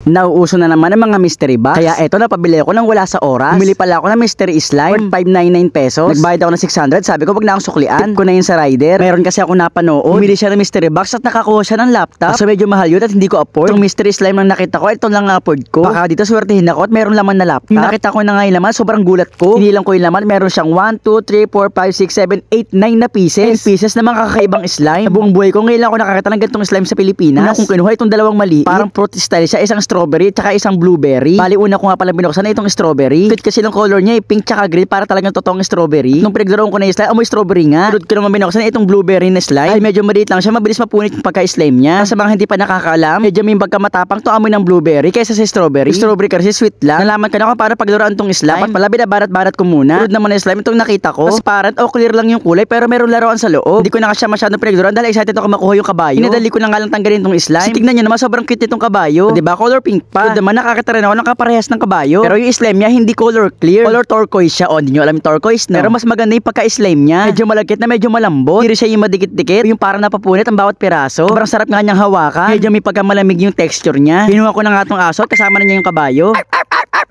Nauuso na naman ang mga mystery box. Kaya eto, napabili ako ng wala sa oras. Bumili pala ako ng mystery slime, 599 pesos. Nagbayad ako ng 600, sabi ko wag na akong suklian. Tip ko na yun sa rider. Meron kasi ako napanood. Bumili siya ng mystery box at nakakuha siya ng laptop. So medyo mahal yun at hindi ko afford. Itong mystery slime lang nakita ko, ito lang afford ko. Baka dito swertihin ako at meron laman na laptop. Yung nakita ko na nga yung laman, sobrang gulat ko. Hinilang ko yung laman, meron siyang 1, 2, 3, 4, 5, 6, 7, 8, 9 na pieces. 10 pieces na mga kakaibang slime. Sa buong buhay ko, ngayon lang ako nakakita ng ganitong slime sa Pilipinas. Una kong kinuha itong dalawang mali. Parang fruit style siya, isang strawberry at isang blueberry. Bali una ko nga pala binuksan na itong strawberry. Cute kasi ng color niya, pink tsaka green, para talagang totoong strawberry. Nung pinagdaroon ko na yung slime, amoy strawberry nga. Sunod ko naman binuksan na itong blueberry na slime. Ay medyo maliit lang siya, mabilis mapunit yung pagka-slime niya. Sa mga hindi pa nakakaalam, medyo may pagkamatapang to amoy ng blueberry kaysa sa strawberry. Strawberry kasi sweet lang. Nalaman ko na kung para paglaruan tong slime. Dapat pala binabarat-barat ko muna. Sunod naman na slime itong nakita ko. Transparent o clear lang yung kulay pero meron laruan sa loob. Hindi ko na kasi masyadong pinagdaroan dahil excited ako makuha yung kabayo. Inadali ko na nga lang tanggalin tong slime. Tignan niyo naman, sobrang cute itong kabayo. Diba? Color pink pa. Sunod naman nakakita rin ako ng kaparehas ng kabayo. Pero yung slime niya hindi color clear. Color turquoise siya. O, hindi nyo alam yung turquoise, no? Pero mas maganda yung pagka-slime niya. Medyo malagkit na medyo malambot. Hindi rin siya yung madikit-dikit. Yung parang napapunit ang bawat piraso. Sobrang sarap nga niyang hawakan. Medyo may pagkamalamig yung texture niya. Kinuha ko na nga tong aso at kasama na niya yung kabayo.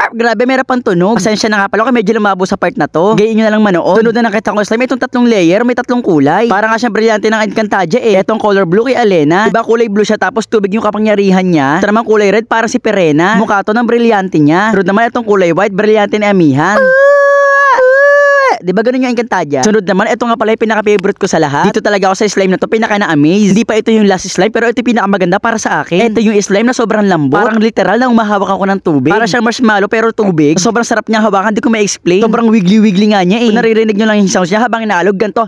Grabe, meron pang tunog. Pasensya na nga pala, medyo lumabo sa part na to. Gayin nyo na lang manood. Sunod na nakita ko slime, itong tatlong layer, may tatlong kulay. Parang nga siyang brilyante ng Encantadia eh. Etong color blue kay Alena. Diba kulay blue siya tapos tubig yung kapangyarihan niya. Ito naman kulay red para si Perena. Mukha to ng brilyante niya. Sunod naman itong kulay white, brilyante ni Amihan. Diba ganun yung Encantadia? Sunod naman, ito nga pala yung pinaka-favorite ko sa lahat. Dito talaga ako sa slime na to, pinaka-na-amaze. Hindi pa ito yung last slime, pero ito yung pinaka-maganda para sa akin. Ito yung slime na sobrang lambot. Parang literal na umahawak ako ng tubig. Para siyang marshmallow pero tubig. Sobrang sarap niya hawakan, di ko ma-explain. Sobrang wiggly-wiggly nga niya eh. Kung naririnig nyo lang yung sounds niya habang inaalog, ganito.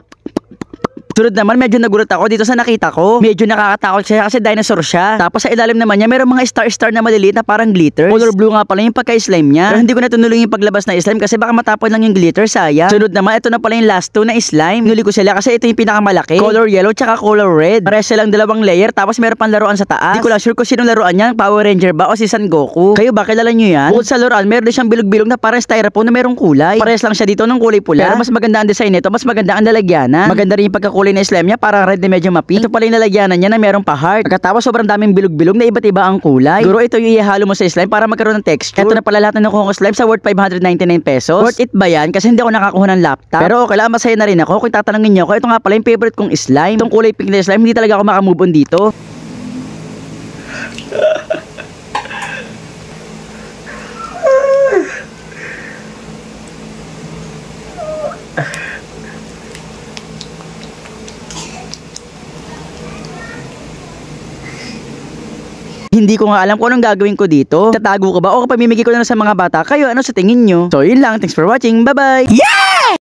Sunod naman, medyo nagulat ako dito sa nakita ko. Medyo nakakatakot siya kasi dinosaur siya. Tapos sa ilalim naman niya, meron mga star-star na maliliit na parang glitters. Color blue nga pala yung pagka-slime niya. Pero hindi ko na tunuloy yung paglabas na slime kasi baka matapon lang yung glitter, sayang. Sunod naman, ito na pala yung last two na slime. Nuli ko sila kasi ito yung pinakamalaki. Color yellow tsaka color red. Pares silang dalawang layer tapos meron pang laruan sa taas. Hindi ko lang sure kung sinong laruan niya, Power Ranger ba o si Son Goku. Kayo ba, kilala nyo yan? Bukod sa laruan, meron din siyang bilog-bilog na parang styrofoam na merong kulay. Pares lang siya dito ng kulay pula. Pero mas maganda ang design nito, mas maganda ang lalagyanan. Maganda rin yung pagkakulay na slime niya, parang red na medyo mapink. Ito pala yung lalagyanan niya na merong pa-heart. Pagkatapos sobrang daming bilog-bilog na iba't iba ang kulay. Siguro ito yung ihalo mo sa slime para magkaroon ng texture. Ito na pala lahat na nakuha ko slime sa worth 599 pesos. Worth it ba yan? Kasi hindi ako nakakuha ng laptop. Pero okay lang, masaya na rin ako. Kung tatanungin niyo ako, ito nga pala yung favorite kong slime. Itong kulay pink na slime, hindi talaga ako makamove on dito. Hindi ko nga alam kung anong gagawin ko dito. Tatago ko ba o pamimigay ko na sa mga bata? Kayo, ano sa tingin nyo? So yun lang, thanks for watching, bye bye! Yeah!